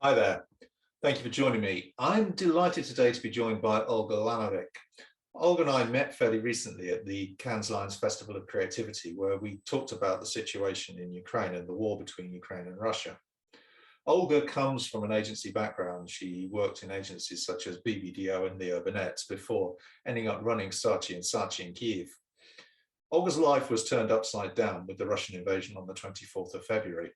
Hi there. Thank you for joining me. I'm delighted today to be joined by Olga Lanovyk. Olga and I met fairly recently at the Cannes Lions Festival of Creativity, where we talked about the situation in Ukraine and the war between Ukraine and Russia. Olga comes from an agency background. She worked in agencies such as BBDO and the Urbanettes before ending up running Saatchi and Saatchi in Kyiv. Olga's life was turned upside down with the Russian invasion on the 24th of February.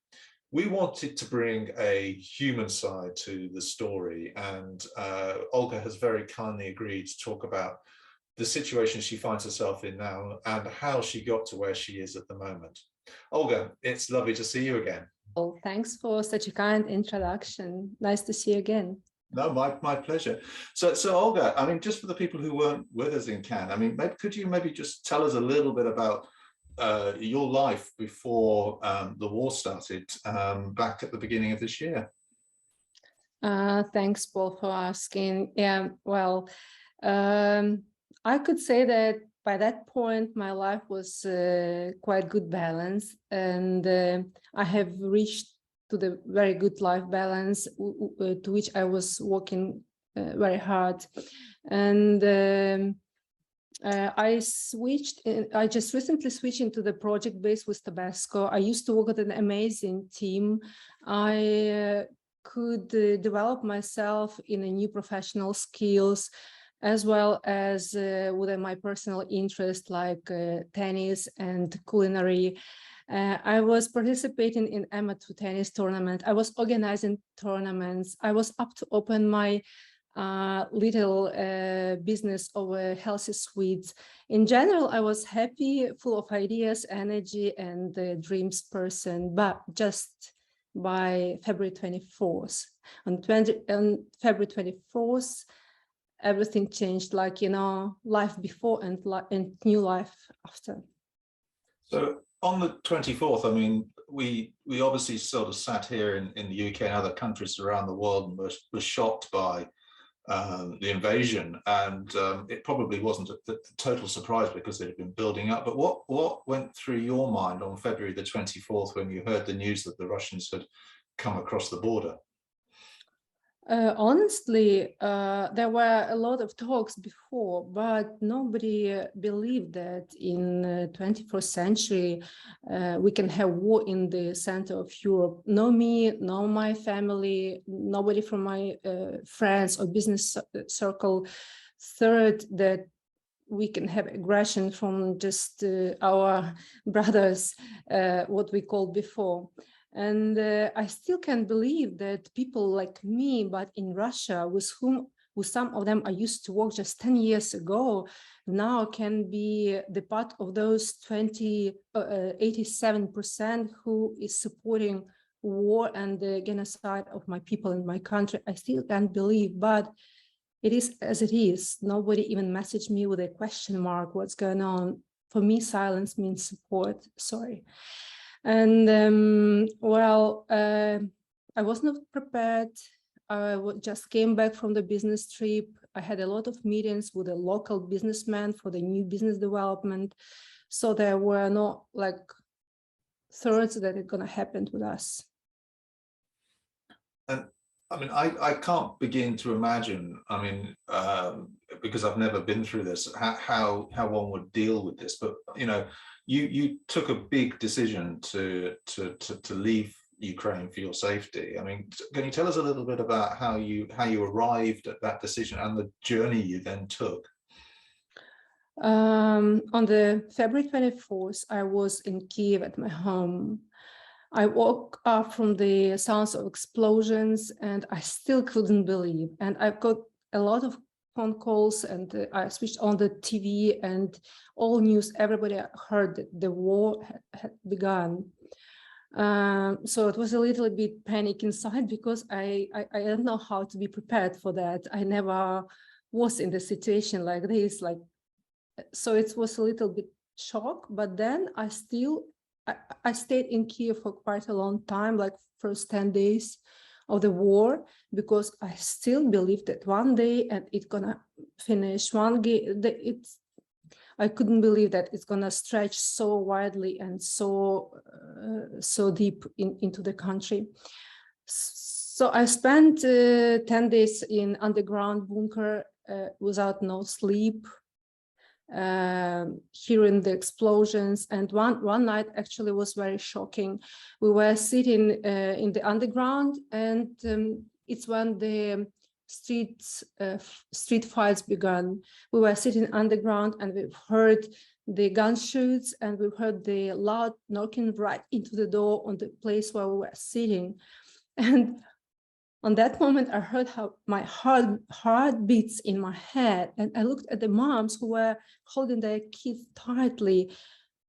We wanted to bring a human side to the story, and Olga has very kindly agreed to talk about the situation she finds herself in now and how she got to where she is at the moment. Olga, it's lovely to see you again. Well, thanks for such a kind introduction. Nice to see you again. No, my pleasure. So Olga, I mean, just for the people who weren't with us in Cannes, I mean, could you maybe just tell us a little bit about your life before the war started back at the beginning of this year? Thanks, Paul, for asking. Yeah, well, I could say that by that point, my life was quite good balance, and I have reached to the very good life balance to which I was working very hard. And I just recently switched into the project base with Tabasco. I used to work with an amazing team. I could develop myself in a new professional skills, as well as with my personal interest like tennis and culinary. I was participating in amateur tennis tournament. I was organizing tournaments. I was up to open my little business of healthy sweets. In general, I was happy, full of ideas, energy, and dreams person. But just by February 24th, on February 24th, everything changed. Like, you know, life before and new life after. So on the 24th, I mean, we obviously sort of sat here in the UK and other countries around the world and were shocked by the invasion, and it probably wasn't a total surprise because it had been building up. But what went through your mind on February the 24th when you heard the news that the Russians had come across the border? Honestly, there were a lot of talks before, but nobody believed that in 21st century we can have war in the center of Europe. No me, no my family, nobody from my friends or business circle thought that we can have aggression from just our brothers, what we called before. And I still can't believe that people like me, but in Russia, with some of them I used to work just 10 years ago, now can be the part of those 87% who is supporting war and the genocide of my people in my country. I still can't believe, but it is as it is. Nobody even messaged me with a question mark, what's going on? For me, silence means support, sorry. And I was not prepared. I just came back from the business trip. I had a lot of meetings with a local businessman for the new business development. So there were no like thoughts that it's going to happen with us. And I mean, I can't begin to imagine, I mean, because I've never been through this, how one would deal with this. But, you know, you took a big decision to leave Ukraine for your safety. I mean, can you tell us a little bit about how you arrived at that decision and the journey you then took? On the February 24th, I was in Kyiv at my home. I woke up from the sounds of explosions and I still couldn't believe. And I got a lot of phone calls and I switched on the TV and all news, everybody heard that the war had begun. So it was a little bit panic inside because I don't know how to be prepared for that. I never was in the situation like this, so it was a little bit shock, but then I stayed in Kyiv for quite a long time, like first 10 days of the war, because I still believe that one day and it's gonna finish. I couldn't believe that it's gonna stretch so widely and so deep into the country. So I spent 10 days in underground bunker without no sleep, hearing the explosions. And one night actually was very shocking. We were sitting in the underground, and it's when the street fights began. We were sitting underground, and we heard the gunshots, and we heard the loud knocking right into the door on the place where we were sitting. And on that moment, I heard how my heart beats in my head, and I looked at the moms who were holding their kids tightly.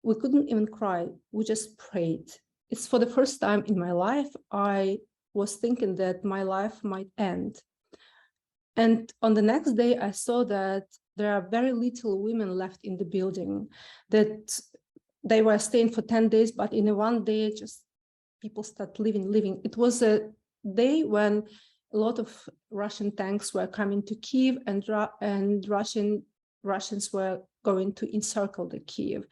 We couldn't even cry. We just prayed. It's for the first time in my life, I was thinking that my life might end. And on the next day, I saw that there are very little women left in the building, that they were staying for 10 days, but in one day, just people start leaving. It was a day when a lot of Russian tanks were coming to Kyiv, and Russians were going to encircle the Kyiv.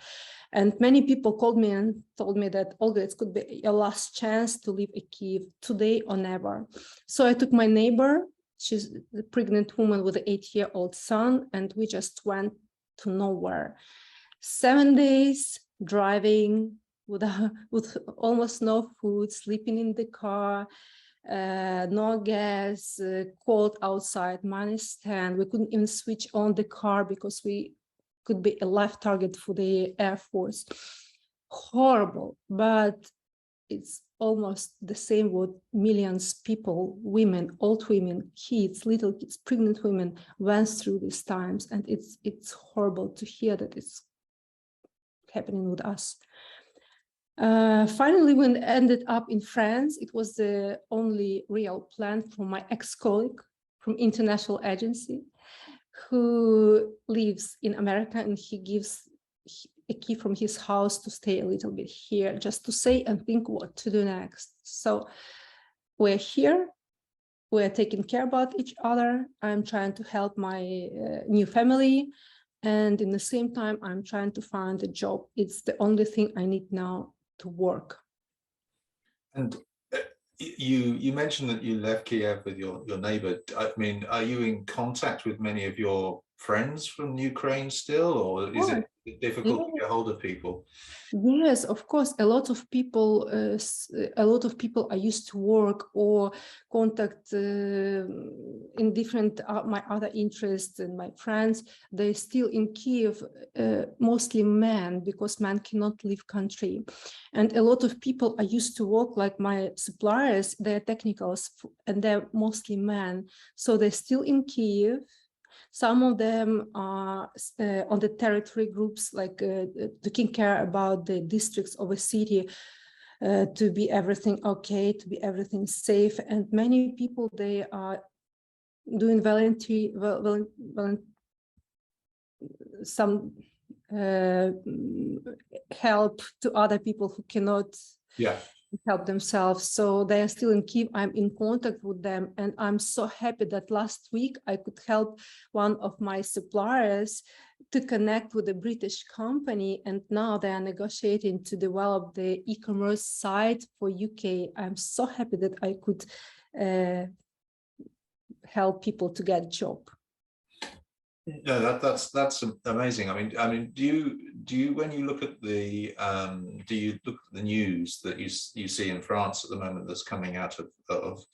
And many people called me and told me that, Olga, it could be your last chance to leave Kyiv, today or never. So I took my neighbor, she's a pregnant woman with an 8-year-old son, and we just went to nowhere. 7 days driving with almost no food, sleeping in the car, no gas, cold outside, -10. We couldn't even switch on the car because we could be a live target for the Air Force. Horrible, but it's almost the same what millions of people, women, old women, kids, little kids, pregnant women went through these times. And it's horrible to hear that it's happening with us. Finally, when we ended up in France, it was the only real plan from my ex-colleague from international agency who lives in America, and he gives a key from his house to stay a little bit here, just to say and think what to do next. So we're here, we're taking care about each other. I'm trying to help my new family, and in the same time, I'm trying to find a job. It's the only thing I need now to work. And you mentioned that you left Kiev with your neighbor. I mean, are you in contact with many of your friends from Ukraine still, or is it difficult to get hold of people? Yes, of course. A lot of people I used to work or contact in different my other interests, and my friends, they're still in Kyiv, mostly men, because men cannot leave country. And a lot of people I used to work, like my suppliers, they're technicals, and they're mostly men. So they're still in Kyiv. Some of them are on the territory groups, like taking care about the districts of a city, to be everything okay, to be everything safe. And many people, they are doing some help to other people who cannot help themselves. So they are still in Kyiv. I'm in contact with them, and I'm so happy that last week I could help one of my suppliers to connect with a British company, and now they are negotiating to develop the e-commerce site for UK. I'm so happy that I could help people to get a job. No, that's amazing. I mean, do you when you look at the news that you see in France at the moment that's coming out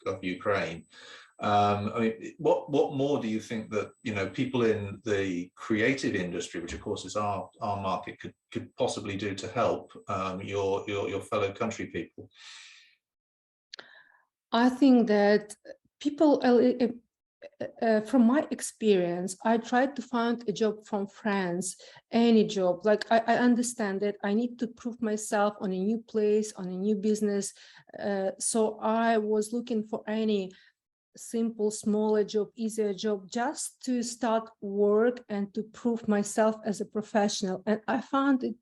of Ukraine? I mean, what more do you think that people in the creative industry, which of course is our market, could possibly do to help your fellow country people? I think that people. From my experience, I tried to find a job from France, any job. Like I understand that I need to prove myself on a new place, on a new business. So I was looking for any simple, smaller job, easier job, just to start work and to prove myself as a professional. And I found it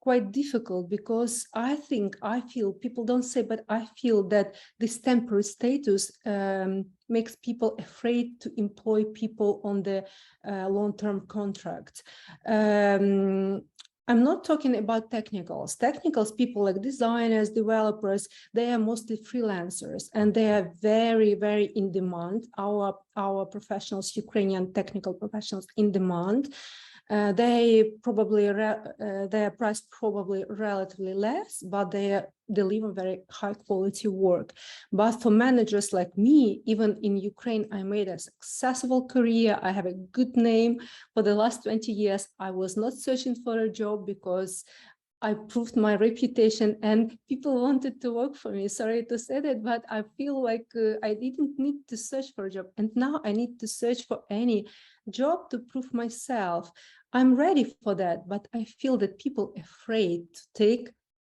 quite difficult, because I feel, people don't say, but I feel that this temporary status makes people afraid to employ people on the long-term contract. I'm not talking about technicals. Technicals, people like designers, developers, they are mostly freelancers and they are very, very in demand. Our professionals, Ukrainian technical professionals in demand. They probably their price probably relatively less, but they deliver very high quality work. But for managers like me, even in Ukraine, I made a successful career. I have a good name. For the last 20 years, I was not searching for a job because I proved my reputation and people wanted to work for me. Sorry to say that, but I feel like I didn't need to search for a job. And now I need to search for any job to prove myself. I'm ready for that, but I feel that people are afraid to take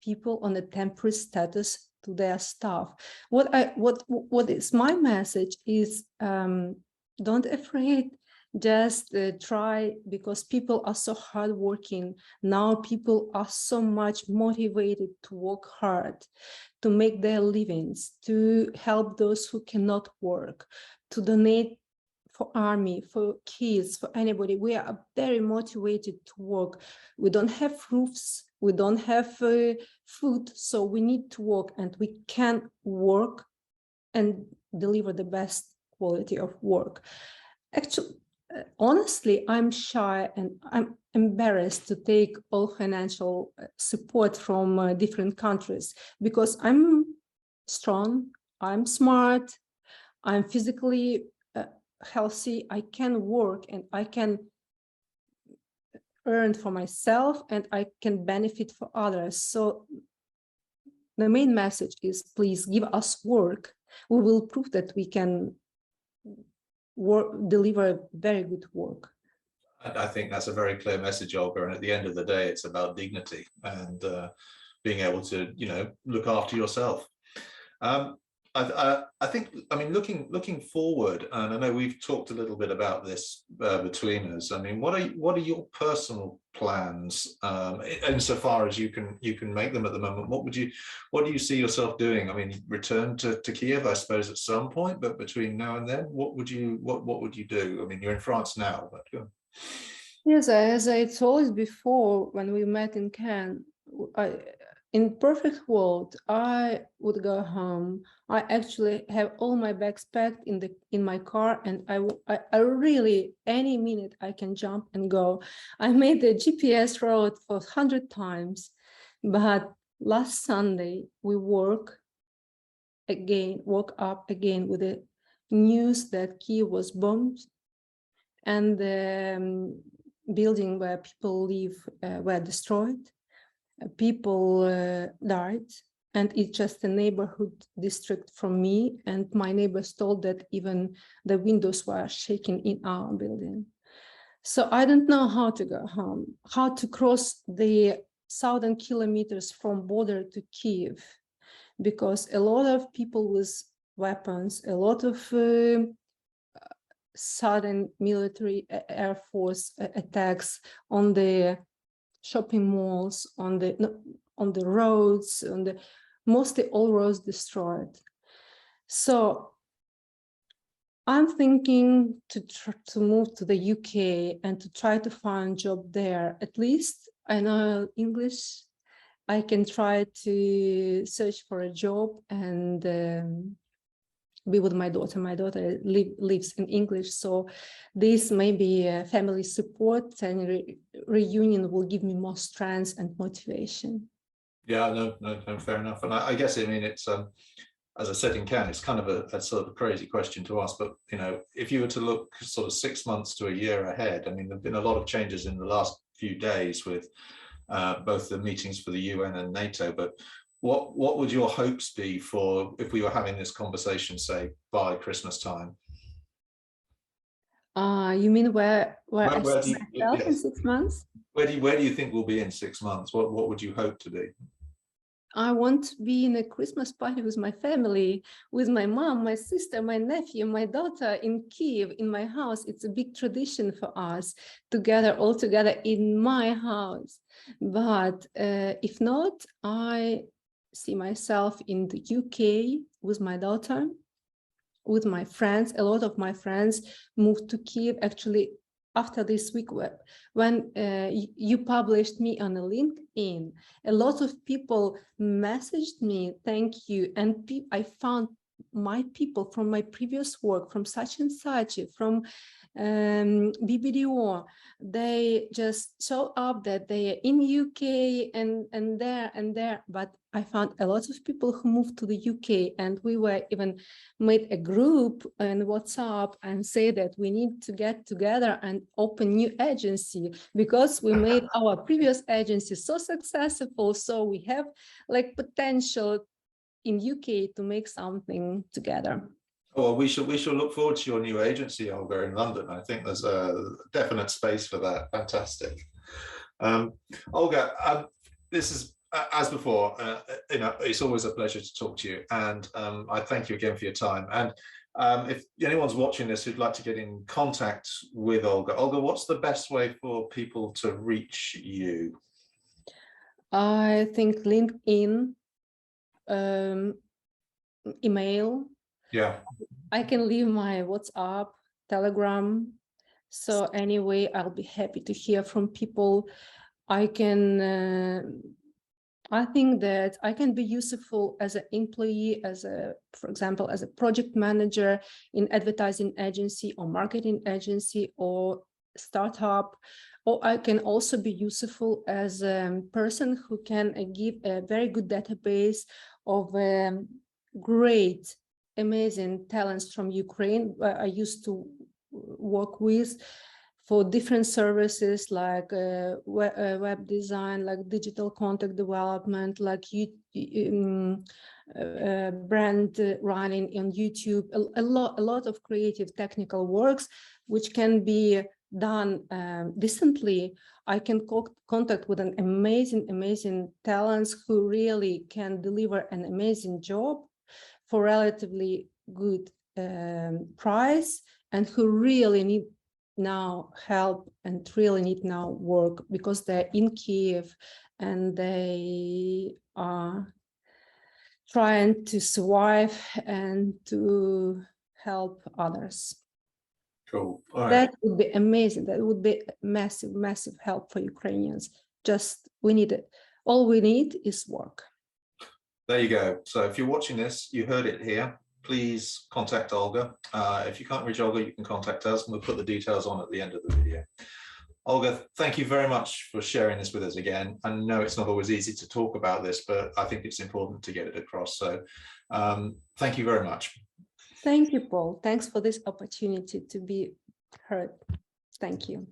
people on a temporary status to their staff. What is my message is don't afraid. Just try, because people are so hardworking. Now people are so much motivated to work hard, to make their livings, to help those who cannot work, to donate for army, for kids, for anybody. We are very motivated to work. We don't have roofs, we don't have food, so we need to work, and we can work and deliver the best quality of work. Actually, honestly, I'm shy and I'm embarrassed to take all financial support from different countries, because I'm strong, I'm smart, I'm physically healthy, I can work and I can earn for myself and I can benefit for others. So the main message is, please give us work. We will prove that we can deliver very good work. I think that's a very clear message, Olga. And at the end of the day, it's about dignity and being able to, look after yourself. I think, I mean, looking forward, and I know we've talked a little bit about this between us. I mean, what are your personal plans insofar as you can make them at the moment? What do you see yourself doing? I mean, return to Kyiv, I suppose, at some point, but between now and then, what would you do? I mean, you're in France now, but yes, as I told you before when we met in Cannes, in perfect world, I would go home. I actually have all my bags packed in my car, and I really, any minute I can jump and go. I made the GPS route for 100 times, but last Sunday we woke up again with the news that Kyiv was bombed, and the building where people live were destroyed. People died, and it's just a neighborhood district from me, and my neighbors told that even the windows were shaking in our building. So I don't know how to go home, how to cross the 1,000 kilometers from border to Kyiv, because a lot of people with weapons, a lot of sudden military air force attacks on the shopping malls, on the roads, mostly all roads destroyed. So I'm thinking to move to the UK and to try to find a job there. At least I know English. I can try to search for a job and be with my daughter. My daughter lives in English, so this may be a family support, and reunion will give me more strength and motivation. Yeah, no, fair enough. And I guess, I mean, it's as I said in Cannes, it's kind of a sort of a crazy question to ask, but if you were to look sort of 6 months to a year ahead, I mean, there've been a lot of changes in the last few days with both the meetings for the UN and NATO, but what would your hopes be for if we were having this conversation, say, by Christmas time? You mean where I see do you, myself in yes. 6 months? Where do you think we'll be in 6 months? What would you hope to be? I want to be in a Christmas party with my family, with my mom, my sister, my nephew, my daughter in Kyiv, in my house. It's a big tradition for us all together in my house. But if not, I see myself in the UK with my daughter, with my friends. A lot of my friends moved to Kyiv. Actually, after this week, when you published me on a LinkedIn, a lot of people messaged me, thank you. And I found my people from my previous work, from such and such, from BBDO, they just show up that they are in UK and there, but I found a lot of people who moved to the UK, and we were even made a group on WhatsApp and say that we need to get together and open new agency because we made our previous agency so successful. So we have like potential in UK to make something together. Well, we shall look forward to your new agency, Olga, in London. I think there's a definite space for that. Fantastic. Olga, this is, as before, it's always a pleasure to talk to you, and I thank you again for your time. And if anyone's watching this who'd like to get in contact with Olga, what's the best way for people to reach you? I think LinkedIn, email. Yeah. I can leave my WhatsApp, Telegram. So anyway, I'll be happy to hear from people. I think that I can be useful as an employee, for example, as a project manager in advertising agency or marketing agency or startup, or I can also be useful as a person who can give a very good database of great, amazing talents from Ukraine. I used to work with for different services like web design, like digital content development, like brand running on YouTube, a lot of creative technical works, which can be done decently. I can contact with an amazing talents who really can deliver an amazing job for relatively good price, and who really need now help and really need now work because they're in Kyiv and they are trying to survive and to help others. Cool. All right. That would be amazing. That would be massive help for Ukrainians. Just we need it. All we need is work. There you go. So if you're watching this, you heard it here. Please contact Olga. If you can't reach Olga, you can contact us, and we'll put the details on at the end of the video. Olga, thank you very much for sharing this with us again. I know it's not always easy to talk about this, but I think it's important to get it across. So thank you very much. Thank you, Paul. Thanks for this opportunity to be heard. Thank you.